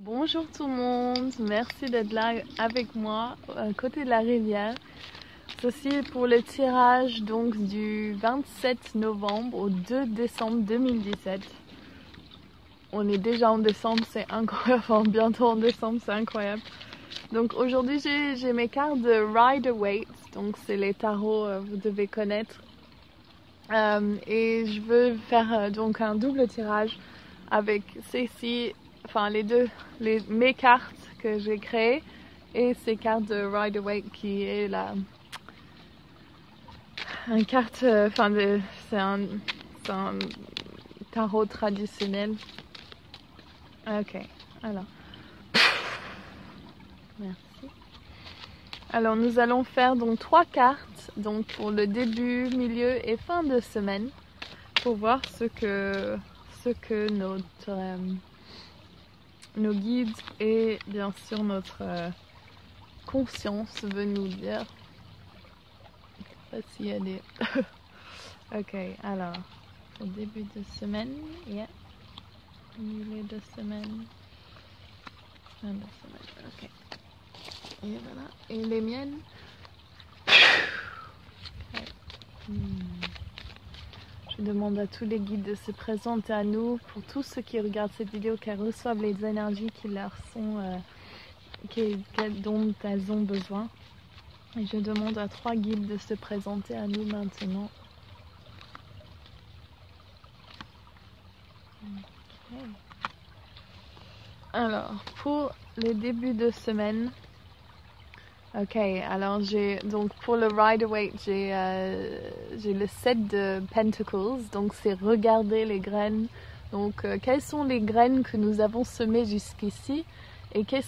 Bonjour tout le monde, merci d'être là avec moi à côté de la rivière. Ceci est pour le tirage donc du 27 novembre au 2 décembre 2017. On est déjà en décembre, c'est incroyable, enfin, bientôt en décembre, c'est incroyable. Donc aujourd'hui j'ai mes cartes de Rider-Waite, donc c'est les tarots vous devez connaître. Et je veux faire donc un double tirage avec ceci, enfin mes cartes que j'ai créées et ces cartes de Rider-Waite qui est une carte, c'est un tarot traditionnel. Ok, alors, merci. Alors nous allons faire donc 3 cartes donc pour le début, milieu et fin de semaine pour voir ce que nos guides et bien sûr notre conscience veut nous dire. Je sais pas s'il y a des... Ok, alors, au début de semaine, yeah. Milieu de semaine, fin de semaine, ok. Et voilà, et les miennes. Okay. Je demande à tous les guides de se présenter à nous, pour tous ceux qui regardent cette vidéo, qu'elles reçoivent les énergies qui leur sont, dont elles ont besoin. Et je demande à 3 guides de se présenter à nous maintenant. Okay. Alors, pour les débuts de semaine, ok, alors donc pour le Rider-Waite, j'ai le 7 de Pentacles, donc c'est regarder les graines. Donc, quelles sont les graines que nous avons semées jusqu'ici et quels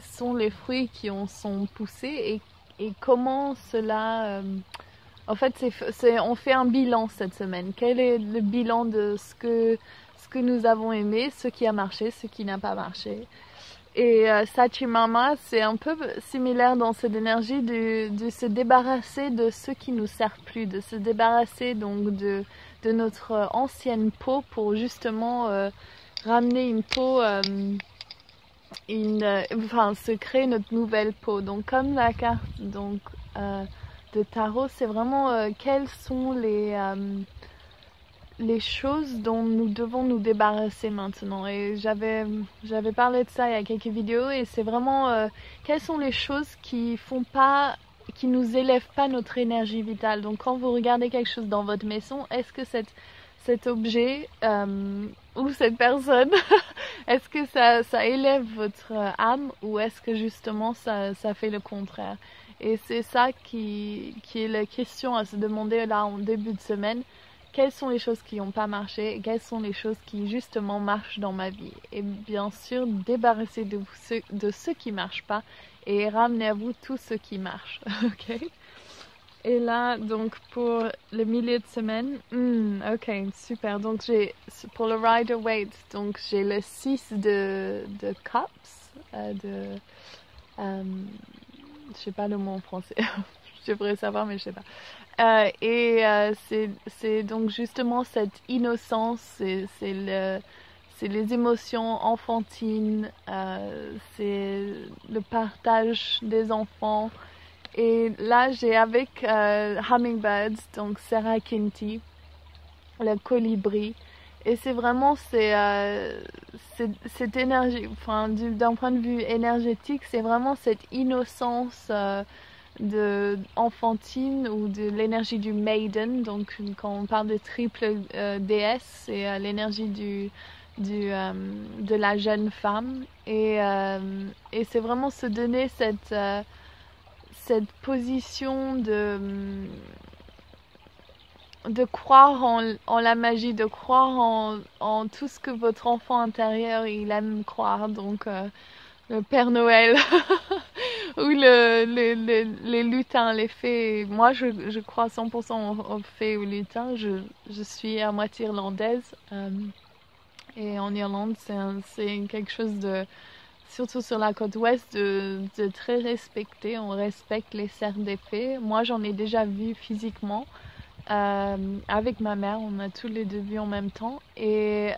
sont les fruits qui en sont poussés et comment cela... en fait, on fait un bilan cette semaine. Quel est le bilan de ce que nous avons aimé, ce qui a marché, ce qui n'a pas marché. Et Sachimama, c'est un peu similaire dans cette énergie de se débarrasser de ce qui nous sert plus, de se débarrasser donc de notre ancienne peau pour justement ramener une peau, se créer notre nouvelle peau. Donc comme la carte de tarot, c'est vraiment quelles sont les choses dont nous devons nous débarrasser maintenant. Et j'avais parlé de ça il y a quelques vidéos et c'est vraiment quelles sont les choses qui nous élèvent pas notre énergie vitale. Donc quand vous regardez quelque chose dans votre maison, est-ce que cet objet ou cette personne, est-ce que ça élève votre âme ou est-ce que justement ça fait le contraire? Et c'est ça qui est la question à se demander là en début de semaine. Quelles sont les choses qui n'ont pas marché et quelles sont les choses qui justement marchent dans ma vie. Et bien sûr, débarrasser de ce qui ne marche pas et ramener à vous tout ce qui marche. Ok. Et là, donc pour le milieu de semaine, ok, super. Donc pour le Rider-Waite, donc j'ai le 6 de Cups, je sais pas le mot en français. Je devrais savoir, mais je sais pas. C'est donc justement cette innocence, c'est les émotions enfantines, c'est le partage des enfants. Et là, j'ai avec Hummingbirds, donc Sarah Kinty, le colibri. Et c'est vraiment cette énergie, enfin, d'un point de vue énergétique, c'est vraiment cette innocence enfantine ou de l'énergie du maiden. Donc quand on parle de triple déesse, c'est l'énergie de la jeune femme. Et c'est vraiment se donner cette position de croire en la magie, de croire en tout ce que votre enfant intérieur il aime croire. Donc le Père Noël ou les lutins, les fées. Moi je crois 100% aux fées ou lutins. Je suis à moitié irlandaise et en Irlande c'est quelque chose de, surtout sur la côte ouest, de très respecté. On respecte les cercles des fées. Moi j'en ai déjà vu physiquement. Avec ma mère, on a tous les deux vu en même temps et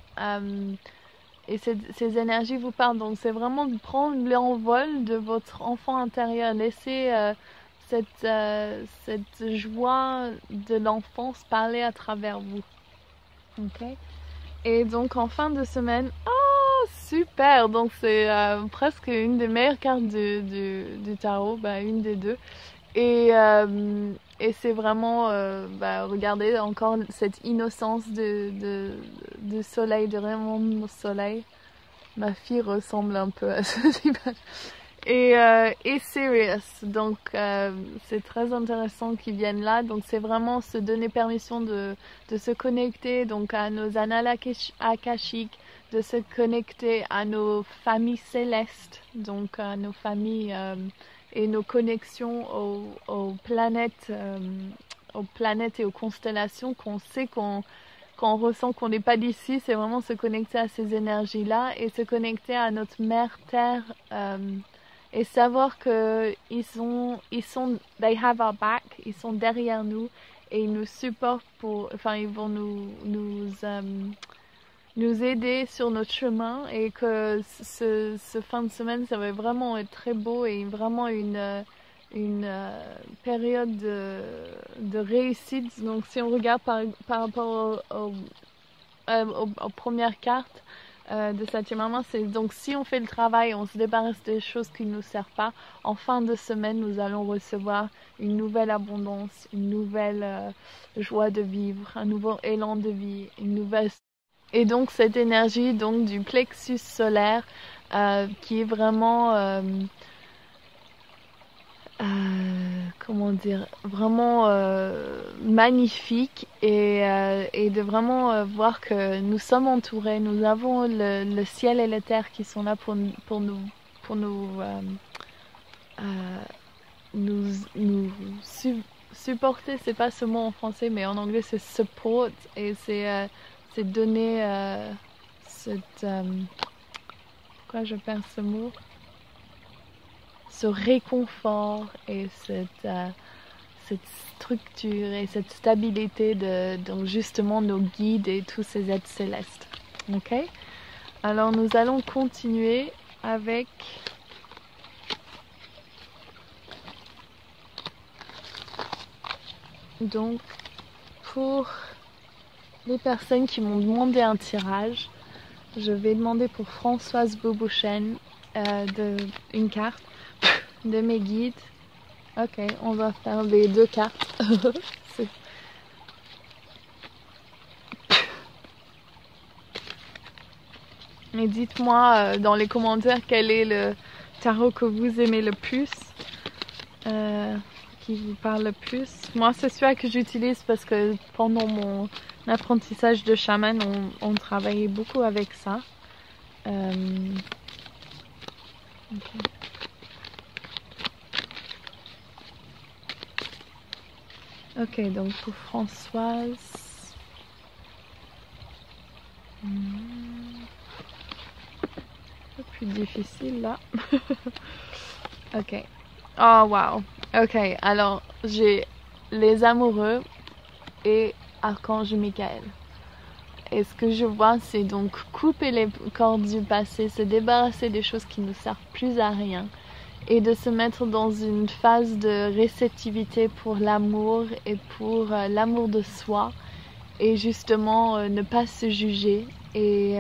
et ces énergies vous parlent. Donc c'est vraiment de prendre l'envol de votre enfant intérieur, laisser cette joie de l'enfance parler à travers vous. Ok. Et donc en fin de semaine, oh super, donc c'est presque une des meilleures cartes du tarot, une des deux. Et c'est vraiment, regardez encore cette innocence de soleil, de Raymond de soleil. Ma fille ressemble un peu à cette image. Et serious, donc c'est très intéressant qu'ils viennent là. Donc c'est vraiment se donner permission de se connecter donc à nos annales akashiques, de se connecter à nos familles célestes, donc à nos familles et nos connexions aux planètes et aux constellations qu'on sait quand on ressent qu'on n'est pas d'ici. C'est vraiment se connecter à ces énergies-là et se connecter à notre mère Terre. Et savoir que they have our back, ils sont derrière nous et ils nous supportent ils vont nous aider sur notre chemin, et que ce fin de semaine, ça va vraiment être très beau et vraiment une période de réussite. Donc si on regarde par rapport aux premières cartes, de Satyamama, c'est donc si on fait le travail, on se débarrasse des choses qui ne nous servent pas, en fin de semaine nous allons recevoir une nouvelle abondance, une nouvelle joie de vivre, un nouveau élan de vie, une nouvelle... Et donc cette énergie donc du plexus solaire qui est vraiment comment dire, vraiment magnifique, et de vraiment voir que nous sommes entourés, nous avons le ciel et la terre qui sont là pour nous supporter. C'est pas ce mot en français, mais en anglais c'est support, et c'est donner pourquoi je perds ce mot, ce réconfort et cette structure et cette stabilité donc justement nos guides et tous ces êtres célestes. Ok? Alors nous allons continuer avec donc pour les personnes qui m'ont demandé un tirage, je vais demander pour Françoise Bobouchen une carte de mes guides. Ok, on va faire les deux cartes. Mais dites-moi dans les commentaires quel est le tarot que vous aimez le plus, qui vous parle le plus. Moi, c'est celui que j'utilise parce que pendant mon apprentissage de chaman, on travaillait beaucoup avec ça. Okay. Ok, donc pour Françoise, un peu plus difficile là. Ok. Oh wow. Ok, alors j'ai les amoureux et Archange Michael. Et ce que je vois, c'est donc couper les cordes du passé, se débarrasser des choses qui ne servent plus à rien, et de se mettre dans une phase de réceptivité pour l'amour et pour l'amour de soi, et justement ne pas se juger, et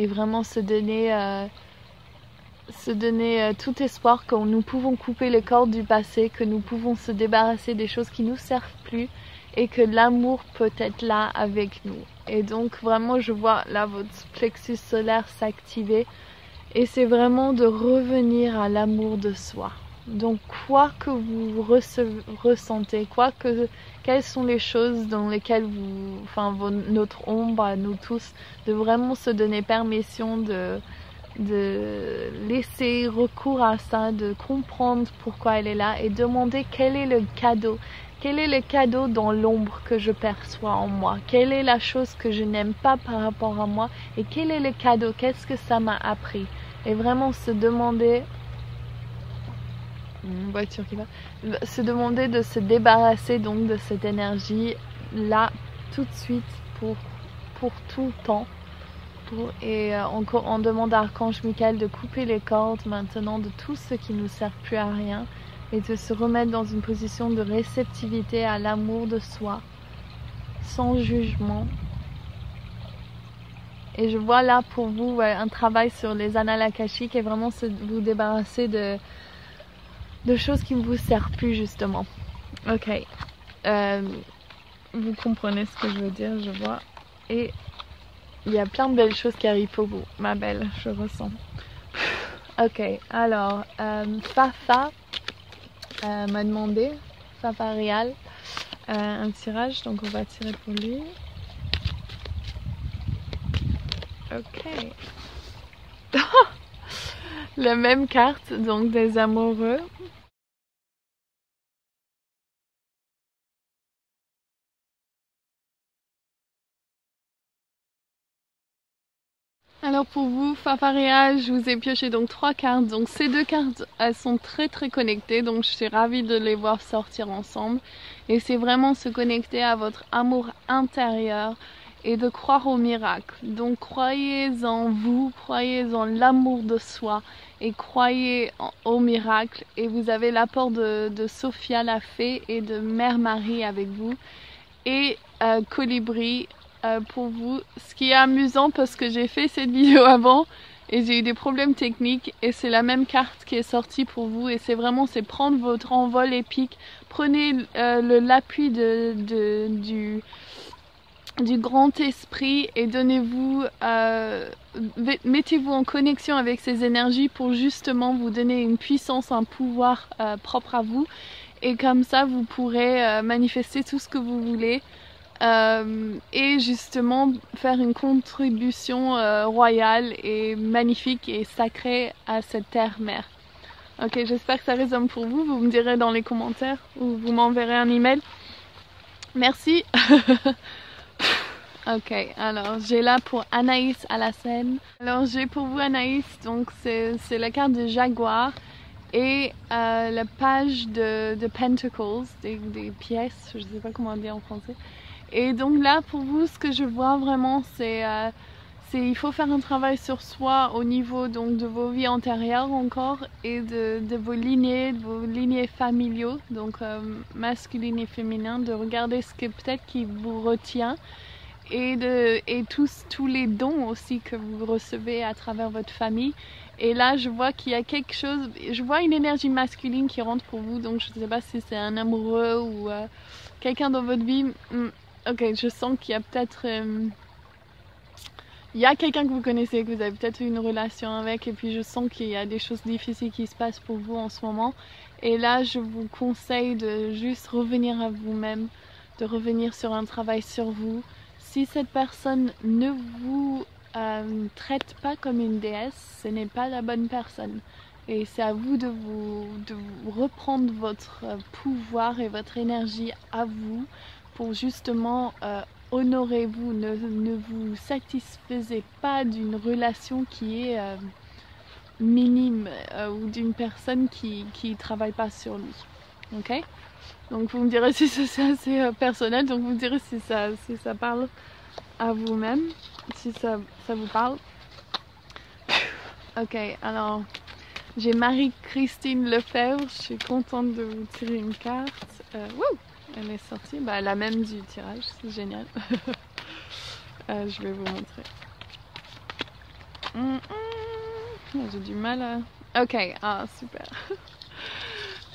vraiment se donner tout espoir que nous pouvons couper les cordes du passé, que nous pouvons se débarrasser des choses qui ne nous servent plus, et que l'amour peut être là avec nous. Et donc vraiment je vois là votre plexus solaire s'activer, et c'est vraiment de revenir à l'amour de soi. Donc quoi que vous ressentez, quelles sont les choses dans lesquelles notre ombre à nous tous, de vraiment se donner permission de laisser recours à ça, de comprendre pourquoi elle est là, et demander quel est le cadeau. Quel est le cadeau dans l'ombre que je perçois en moi? Quelle est la chose que je n'aime pas par rapport à moi? Et quel est le cadeau? Qu'est-ce que ça m'a appris? Et vraiment se demander... Une voiture qui va... Se demander de se débarrasser donc de cette énergie là, tout de suite, pour tout le temps. Et on demande à Archange Michael de couper les cordes maintenant de tout ce qui ne nous sert plus à rien et de se remettre dans une position de réceptivité à l'amour de soi, sans jugement. Et je vois là pour vous un travail sur les annales akashiques et vraiment vous débarrasser de choses qui ne vous servent plus justement. Ok, vous comprenez ce que je veux dire, je vois. Et il y a plein de belles choses qui arrivent pour vous, ma belle, je ressens. Ok, alors, Fafa m'a demandé, Fafa Real, un tirage, donc on va tirer pour lui. Ok. La même carte, donc des amoureux. Alors pour vous, Fafaria, je vous ai pioché donc 3 cartes. Donc ces 2 cartes, elles sont très connectées. Donc je suis ravie de les voir sortir ensemble. Et c'est vraiment se connecter à votre amour intérieur et de croire au miracle. Donc croyez en vous, croyez en l'amour de soi et croyez au miracle. Et vous avez l'apport de Sophia la fée et de Mère Marie avec vous. Et Colibri pour vous. Ce qui est amusant parce que j'ai fait cette vidéo avant et j'ai eu des problèmes techniques et c'est la même carte qui est sortie pour vous et c'est vraiment c'est prendre votre envol épique, prenez l'appui du grand esprit et donnez-vous mettez-vous en connexion avec ces énergies pour justement vous donner une puissance, un pouvoir propre à vous et comme ça vous pourrez manifester tout ce que vous voulez. Et justement faire une contribution royale et magnifique et sacrée à cette terre-mère. Ok, j'espère que ça résonne pour vous. Vous me direz dans les commentaires ou vous m'enverrez un email. Merci. Ok, alors j'ai là pour Anaïs à la scène. Alors j'ai pour vous Anaïs, donc c'est la carte de Jaguar et la page de Pentacles, des pièces, je sais pas comment dire en français. Et donc là pour vous ce que je vois vraiment c'est il faut faire un travail sur soi au niveau donc de vos vies antérieures encore et de vos lignées familiaux, donc masculin et féminin, de regarder ce que peut-être qui vous retient et tous les dons aussi que vous recevez à travers votre famille. Et là je vois qu'il y a quelque chose, je vois une énergie masculine qui rentre pour vous, donc je ne sais pas si c'est un amoureux ou quelqu'un dans votre vie. Ok, je sens qu'il y a peut-être il y a quelqu'un que vous connaissez, que vous avez peut-être eu une relation avec, et puis je sens qu'il y a des choses difficiles qui se passent pour vous en ce moment. Et là, je vous conseille de juste revenir à vous-même, de revenir sur un travail sur vous. Si cette personne ne vous traite pas comme une déesse, ce n'est pas la bonne personne. Et c'est à vous de vous reprendre votre pouvoir et votre énergie à vous pour justement honorez-vous, ne vous satisfaisez pas d'une relation qui est minime ou d'une personne qui travaille pas sur lui. Ok? Donc vous me direz si c'est assez personnel, donc vous me direz si ça parle à vous-même, si ça vous parle. Ok, alors j'ai Marie-Christine Lefebvre, je suis contente de vous tirer une carte. Wouh! Elle est sortie, bah, la même du tirage, c'est génial. Je vais vous montrer. J'ai du mal à... Ok, ah super.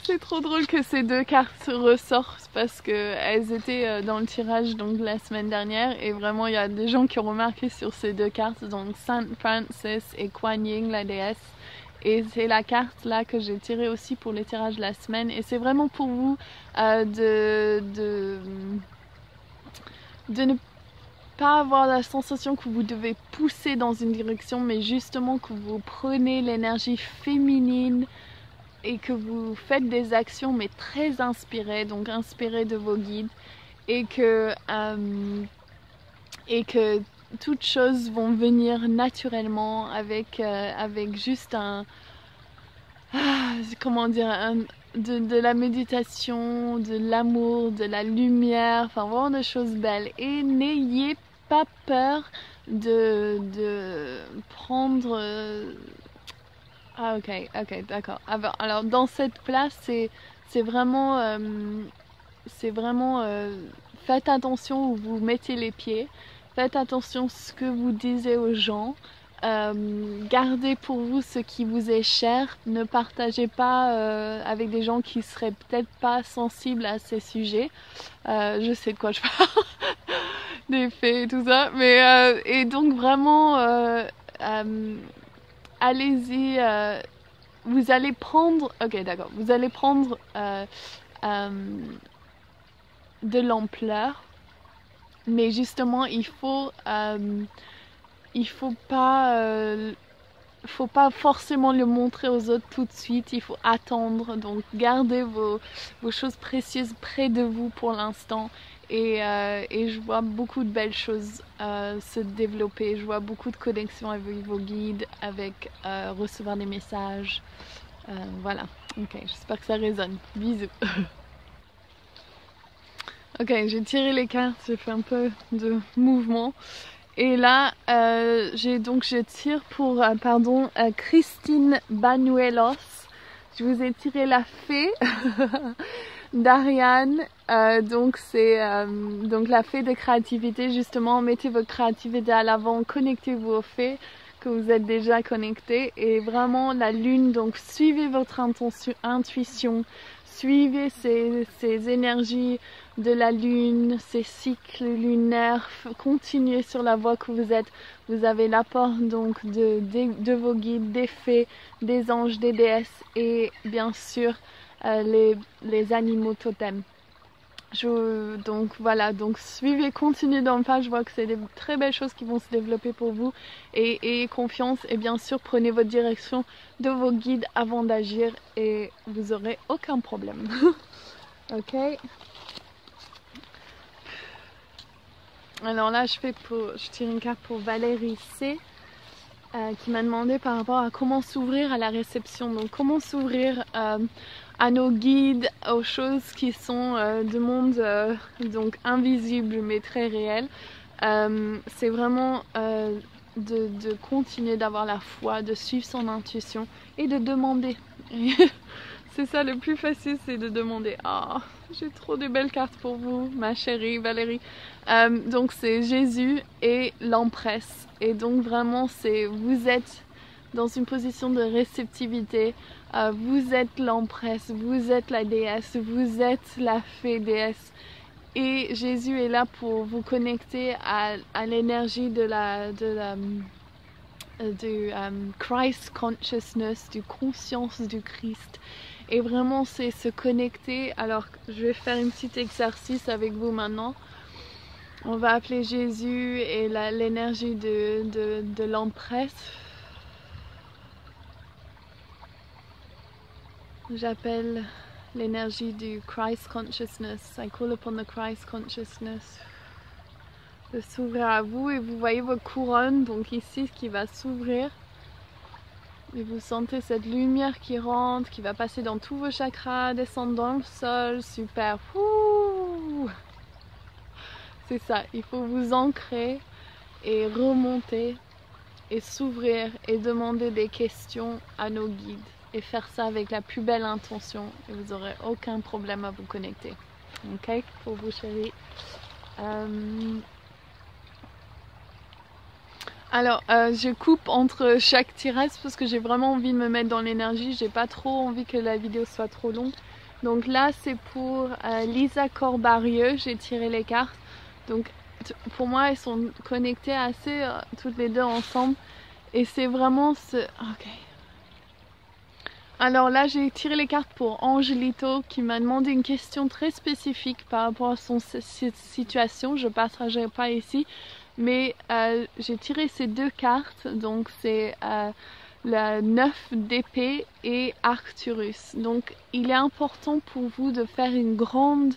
C'est trop drôle que ces 2 cartes ressortent parce qu'elles étaient dans le tirage donc la semaine dernière et vraiment il y a des gens qui ont remarqué sur ces 2 cartes, donc Saint Francis et Kuan Yin, la déesse. Et c'est la carte là que j'ai tirée aussi pour les tirages de la semaine. Et c'est vraiment pour vous de ne pas avoir la sensation que vous devez pousser dans une direction, mais justement que vous prenez l'énergie féminine et que vous faites des actions mais très inspirées, donc inspirées de vos guides, et que toutes choses vont venir naturellement avec juste comment dire, de la méditation, de l'amour, de la lumière, enfin vraiment des choses belles. Et n'ayez pas peur de prendre... Ah ok, d'accord. Alors dans cette place, c'est vraiment... faites attention où vous mettez les pieds. Faites attention à ce que vous disiez aux gens. Gardez pour vous ce qui vous est cher. Ne partagez pas avec des gens qui seraient peut-être pas sensibles à ces sujets. Je sais de quoi je parle. Des faits et tout ça. Mais, et donc vraiment, allez-y. Vous allez prendre... Ok, d'accord. Vous allez prendre de l'ampleur. Mais justement, il faut pas forcément le montrer aux autres tout de suite, il faut attendre. Donc gardez vos choses précieuses près de vous pour l'instant. Et je vois beaucoup de belles choses se développer. Je vois beaucoup de connexions avec vos guides, avec recevoir des messages. Voilà, ok, j'espère que ça résonne. Bisous. Ok, j'ai tiré les cartes, j'ai fait un peu de mouvement. Et là, je tire pour, Christine Banuelos. Je vous ai tiré la fée d'Ariane. Donc c'est donc la fée de créativité. Justement, mettez votre créativité à l'avant, connectez-vous aux fées que vous êtes déjà connectés. Et vraiment la lune, donc suivez votre intuition, suivez ces énergies de la lune, ces cycles lunaires, continuez sur la voie que vous êtes. Vous avez l'apport donc de vos guides, des fées, des anges, des déesses et bien sûr les animaux totems. Donc voilà, donc suivez, continuez dans le pas, je vois que c'est des très belles choses qui vont se développer pour vous et ayez confiance et bien sûr prenez votre direction de vos guides avant d'agir et vous aurez aucun problème. Ok. Alors là je tire une carte pour Valérie C qui m'a demandé par rapport à comment s'ouvrir à la réception. Donc comment s'ouvrir à nos guides, aux choses qui sont du monde donc invisible mais très réel. C'est vraiment de continuer d'avoir la foi, de suivre son intuition et de demander. C'est ça le plus facile, c'est de demander. Ah, j'ai trop de belles cartes pour vous, ma chérie Valérie. Donc c'est Jésus et l'empresse. Et donc vraiment vous êtes dans une position de réceptivité. Vous êtes l'empresse, vous êtes la déesse, vous êtes la fée déesse. Et Jésus est là pour vous connecter à l'énergie du Christ consciousness, du conscience du Christ. Et vraiment c'est se connecter. Alors je vais faire un petit exercice avec vous maintenant. On va appeler Jésus et l'énergie de l'empresse. J'appelle l'énergie du Christ consciousness. I call upon the Christ consciousness. De s'ouvrir à vous et vous voyez votre couronne, donc ici qui va s'ouvrir. Et vous sentez cette lumière qui rentre, qui va passer dans tous vos chakras, descendre dans le sol. Super. Ouh. C'est ça, il faut vous ancrer et remonter et s'ouvrir et demander des questions à nos guides. Et faire ça avec la plus belle intention et vous n'aurez aucun problème à vous connecter. Ok, pour vous chérie. Alors, je coupe entre chaque tirage parce que j'ai vraiment envie de me mettre dans l'énergie. J'ai pas trop envie que la vidéo soit trop longue. Donc là, c'est pour Lisa Corbarieux. J'ai tiré les cartes. Donc, pour moi, elles sont connectées assez toutes les deux ensemble. Et c'est vraiment ce... Ok. Alors là, j'ai tiré les cartes pour Angelito qui m'a demandé une question très spécifique par rapport à son situation. Je ne partagerai pas ici. Mais j'ai tiré ces deux cartes, donc c'est la 9 d'épée et Arcturus. Donc il est important pour vous de faire une grande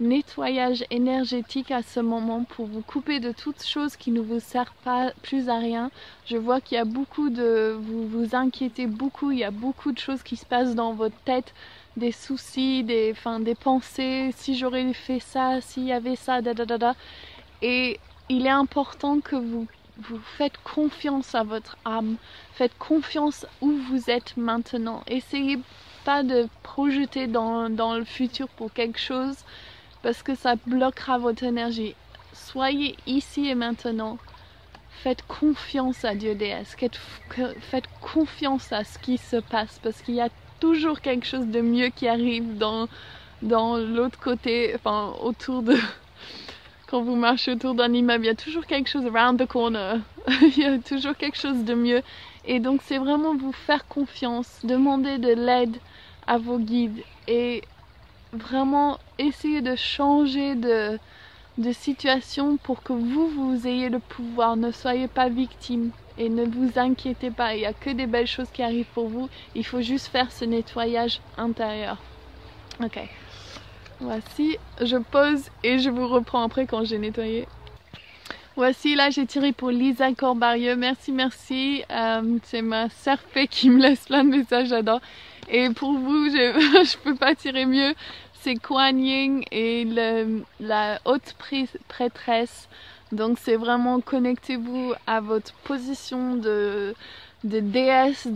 nettoyage énergétique à ce moment pour vous couper de toutes choses qui ne vous servent pas plus à rien. Je vois qu'il y a beaucoup de... vous vous inquiétez beaucoup, il y a beaucoup de choses qui se passent dans votre tête, des soucis, des pensées, si j'aurais fait ça, s'il y avait ça, et il est important que vous vous faites confiance à votre âme, faites confiance où vous êtes maintenant. Essayez pas de projeter dans le futur pour quelque chose parce que ça bloquera votre énergie. Soyez ici et maintenant. Faites confiance à Dieu déesse, faites confiance à ce qui se passe parce qu'il y a toujours quelque chose de mieux qui arrive dans l'autre côté, enfin autour de... Quand vous marchez autour d'un immeuble, il y a toujours quelque chose around the corner. Il y a toujours quelque chose de mieux. Et donc c'est vraiment vous faire confiance, demander de l'aide à vos guides et vraiment essayer de changer de situation pour que vous ayez le pouvoir. Ne soyez pas victime et ne vous inquiétez pas. Il n'y a que des belles choses qui arrivent pour vous. Il faut juste faire ce nettoyage intérieur. Ok. Voici, je pose et je vous reprends après quand j'ai nettoyé. Voici, là j'ai tiré pour Lisa Corbarieux. Merci, merci. C'est ma serpée qui me laisse plein de messages, j'adore. Et pour vous, je peux pas tirer mieux. C'est Kuan Yin et la haute prêtresse. Donc c'est vraiment connectez-vous à votre position de déesse,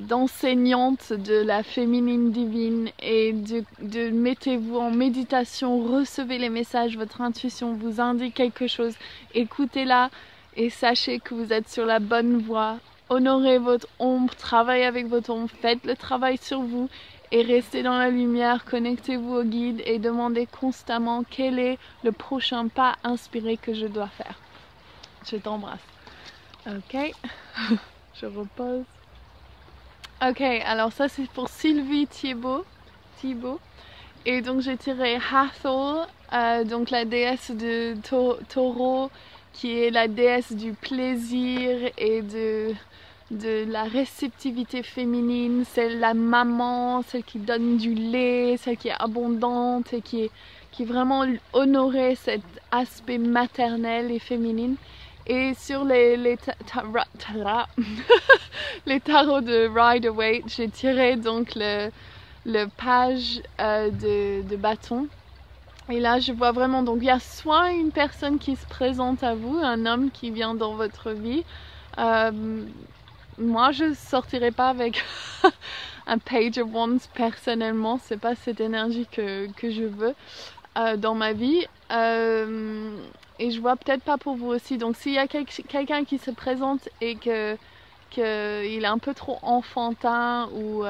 d'enseignante de la féminine divine et mettez-vous en méditation, recevez les messages, votre intuition vous indique quelque chose, écoutez-la et sachez que vous êtes sur la bonne voie. Honorez votre ombre, travaillez avec votre ombre, faites le travail sur vous et restez dans la lumière, connectez-vous au guide et demandez constamment quel est le prochain pas inspiré que je dois faire. Je t'embrasse. Ok, je repose. Ok, alors ça c'est pour Sylvie Thibault. Et donc j'ai tiré Hathor, donc la déesse de Taureau, qui est la déesse du plaisir et de la réceptivité féminine. C'est la maman, celle qui donne du lait, celle qui est abondante et qui vraiment honorait cet aspect maternel et féminine. Et sur les tarots de Rider-Waite, j'ai tiré donc le page de bâton. Et là, je vois vraiment, donc il y a soit une personne qui se présente à vous, un homme qui vient dans votre vie. Moi, je sortirai pas avec un Page of Wands personnellement, c'est pas cette énergie que je veux dans ma vie. Et je vois peut-être pas pour vous aussi. Donc s'il y a quelqu'un qui se présente et qu'il est un peu trop enfantin ou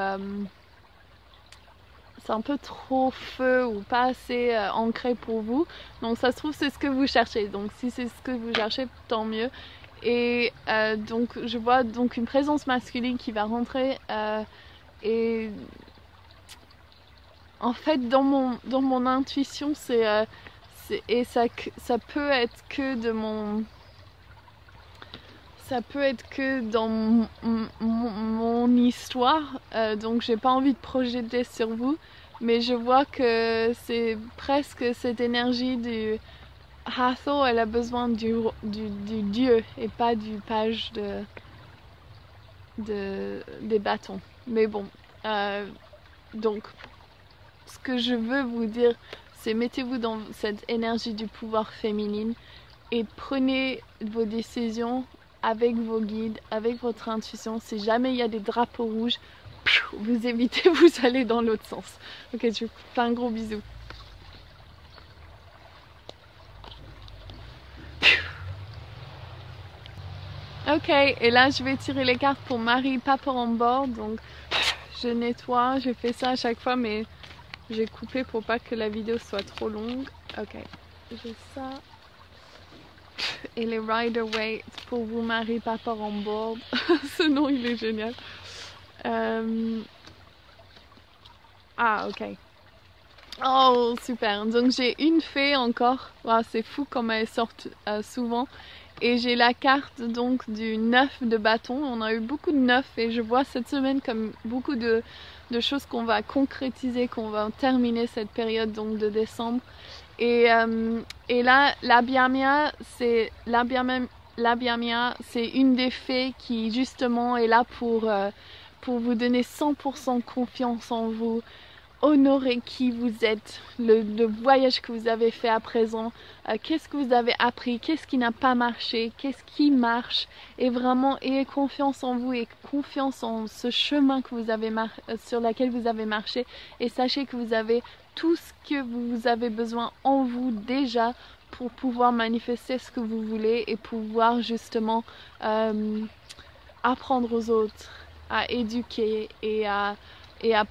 c'est un peu trop feu ou pas assez ancré pour vous, donc ça se trouve c'est ce que vous cherchez. Donc si c'est ce que vous cherchez, tant mieux. Et donc je vois donc une présence masculine qui va rentrer et en fait dans mon intuition et ça peut être que dans mon histoire, donc j'ai pas envie de projeter sur vous, mais je vois que c'est presque cette énergie du Hathor, elle a besoin du dieu et pas du page des bâtons. Mais bon, donc ce que je veux vous dire, c'est mettez-vous dans cette énergie du pouvoir féminine et prenez vos décisions avec vos guides, avec votre intuition. Si jamais il y a des drapeaux rouges, vous évitez, vous allez dans l'autre sens. Ok, je vous fais un gros bisou. Ok, et là je vais tirer les cartes pour Marie Paparambord. Donc je nettoie, je fais ça à chaque fois, mais j'ai coupé pour pas que la vidéo soit trop longue. Ok, j'ai ça. Et les Rider-Waite pour vous, Marie Paparambord. Ce nom il est génial. Ah ok. Oh super, donc j'ai une fée encore. Wow, c'est fou comme elles sortent souvent. Et j'ai la carte donc du 9 de bâton. On a eu beaucoup de 9 et je vois cette semaine comme beaucoup de choses qu'on va concrétiser, qu'on va terminer cette période donc de décembre. Et là, la Biamia, c'est une des fées qui justement est là pour vous donner 100% confiance en vous. honorer qui vous êtes, le voyage que vous avez fait à présent, qu'est-ce que vous avez appris, qu'est-ce qui n'a pas marché, qu'est-ce qui marche, et vraiment ayez confiance en vous et confiance en ce chemin que vous avez sur lequel vous avez marché, et sachez que vous avez tout ce que vous avez besoin en vous déjà pour pouvoir manifester ce que vous voulez et pouvoir justement apprendre aux autres, à éduquer et à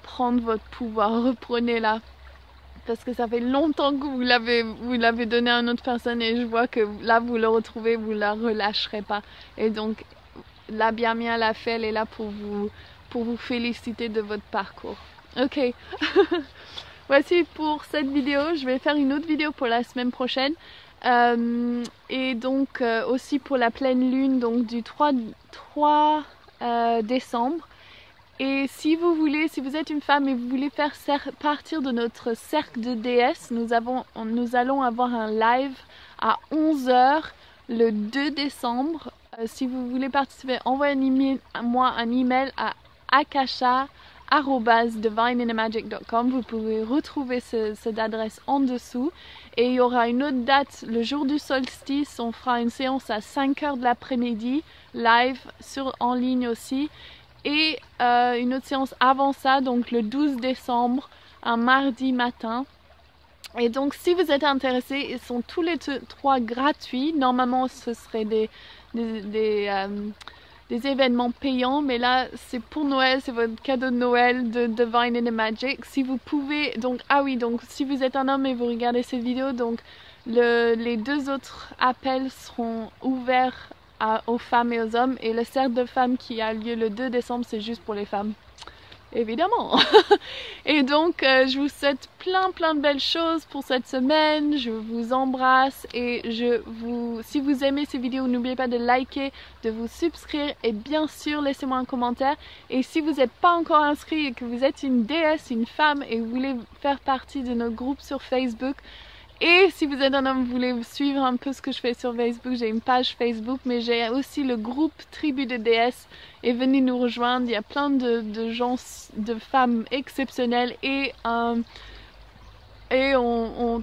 prendre votre pouvoir. Reprenez-la, parce que ça fait longtemps que vous l'avez donné à une autre personne, et je vois que là vous le retrouvez, vous la relâcherez pas. Et donc la Biamia l'a fait, elle est là pour vous féliciter de votre parcours. Ok. Voici pour cette vidéo. Je vais faire une autre vidéo pour la semaine prochaine. Et donc aussi pour la pleine lune, donc du 3 décembre. Et si vous voulez, si vous êtes une femme et vous voulez faire partir de notre cercle de déesses, nous allons avoir un live à 11 h le 2 décembre. Si vous voulez participer, envoyez-moi un email à akasha@divineinamagic.com. Vous pouvez retrouver cette adresse en dessous. Et il y aura une autre date, le jour du solstice. On fera une séance à 5 h de l'après-midi, live, en ligne aussi. Et une autre séance avant ça, donc le 12 décembre, un mardi matin. Et donc si vous êtes intéressés, ils sont tous les trois gratuits. Normalement ce serait des événements payants, mais là c'est pour Noël, c'est votre cadeau de Noël de Divine in the Magic. Si vous pouvez, donc donc si vous êtes un homme et vous regardez cette vidéo, donc les 2 autres appels seront ouverts aux femmes et aux hommes, et le cercle de femmes qui a lieu le 2 décembre, c'est juste pour les femmes, évidemment. Et donc je vous souhaite plein de belles choses pour cette semaine. Je vous embrasse, et si vous aimez ces vidéos, n'oubliez pas de liker, de vous subscrire, et bien sûr laissez-moi un commentaire. Et si vous n'êtes pas encore inscrit et que vous êtes une déesse, une femme, et vous voulez faire partie de notre groupe sur Facebook, et si vous êtes un homme, vous voulez suivre un peu ce que je fais sur Facebook, j'ai une page Facebook, mais j'ai aussi le groupe Tribu de déesses, et venez nous rejoindre. Il y a plein de gens, de femmes exceptionnelles, et on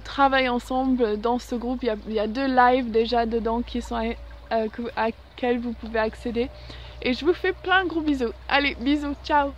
travaille ensemble dans ce groupe. Il y a 2 lives déjà dedans qui sont à quels vous pouvez accéder. Et je vous fais plein de gros bisous. Allez, bisous, ciao!